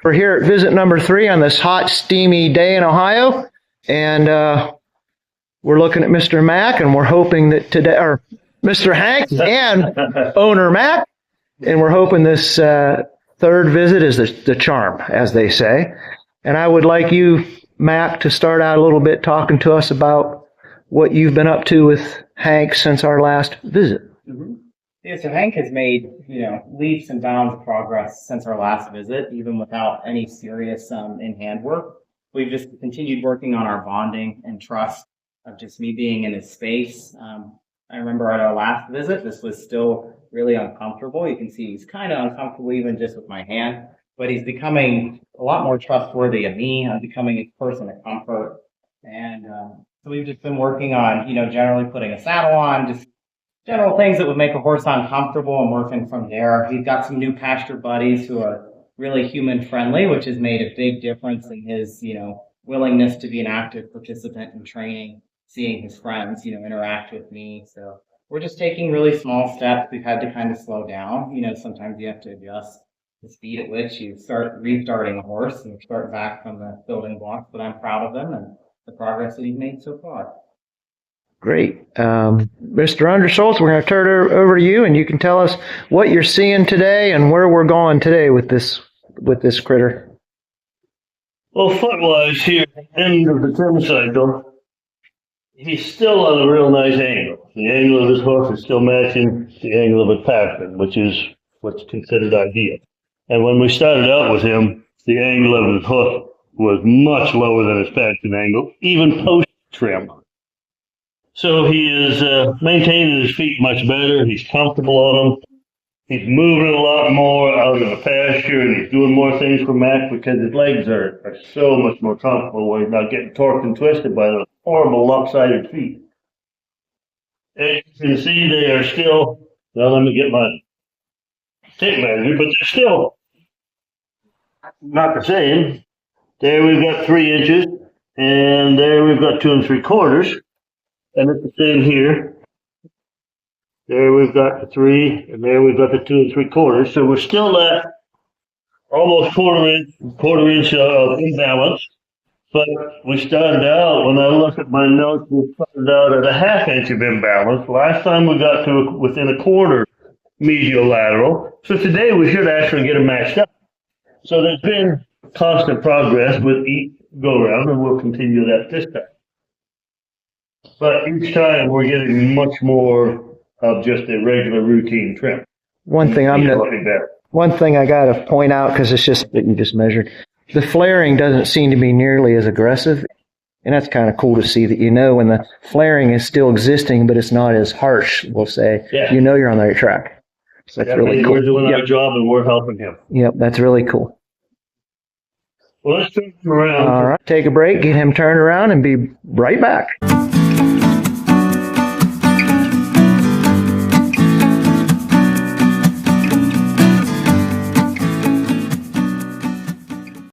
We're here at visit number 3 on this hot, steamy day in Ohio, and we're looking at Mr. Mack, and we're hoping that today, or Mr. Hank and owner Mack, and we're hoping this third visit is the charm, as they say. And I would like you, Mack, to start out a little bit talking to us about what you've been up to with Hank since our last visit. Mm-hmm. Yeah, so Hank has made, leaps and bounds of progress since our last visit, even without any serious in-hand work. We've just continued working on our bonding and trust of just me being in his space. I remember at our last visit, this was still really uncomfortable. You can see he's kind of uncomfortable even just with my hand, but he's becoming a lot more trustworthy of me. I'm becoming a person of comfort. And so we've just been working on, generally putting a saddle on, just general things that would make a horse uncomfortable, and working from there. He's got some new pasture buddies who are really human friendly, which has made a big difference in his, willingness to be an active participant in training, seeing his friends, interact with me. So we're just taking really small steps. We've had to kind of slow down. Sometimes you have to adjust the speed at which you start restarting a horse and start back from the building blocks, but I'm proud of him and the progress that he's made so far. Great. Mr. Underschultz, we're going to turn it over to you, and you can tell us what you're seeing today and where we're going today with this critter. Well, foot-wise here, end of the trim cycle, he's still on a real nice angle. The angle of his hoof is still matching the angle of his pastern, which is what's considered ideal. And when we started out with him, the angle of his hoof was much lower than his pastern angle, even post-trim. So he is maintaining his feet much better. He's comfortable on them. He's moving a lot more out in the pasture, and he's doing more things for Mac because his legs are so much more comfortable where he's not getting torqued and twisted by those horrible lopsided feet. As you can see, they are still, well, let me get my tape measure, but they're still not the same. There we've got 3 inches, and there we've got 2 3/4. And it's the same here. There we've got the 3, and there we've got the 2 3/4. So we're still at almost quarter inch of imbalance. But we started out, when I look at my notes, we started out at a 1/2 inch of imbalance. Last time we got to within a quarter medial lateral. So today we should actually get them matched up. So there's been constant progress with each go around, and we'll continue that this time. But each time we're getting much more of just a regular routine trim. One thing I got to point out, because it's just that you just measured, the flaring doesn't seem to be nearly as aggressive, and that's kind of cool to see that when the flaring is still existing, but it's not as harsh, we'll say. Yeah. You're on the right track. So that's really cool. We're doing our job and we're helping him. Yep, that's really cool. Well, let's turn him around. All right, take a break, get him turned around, and be right back.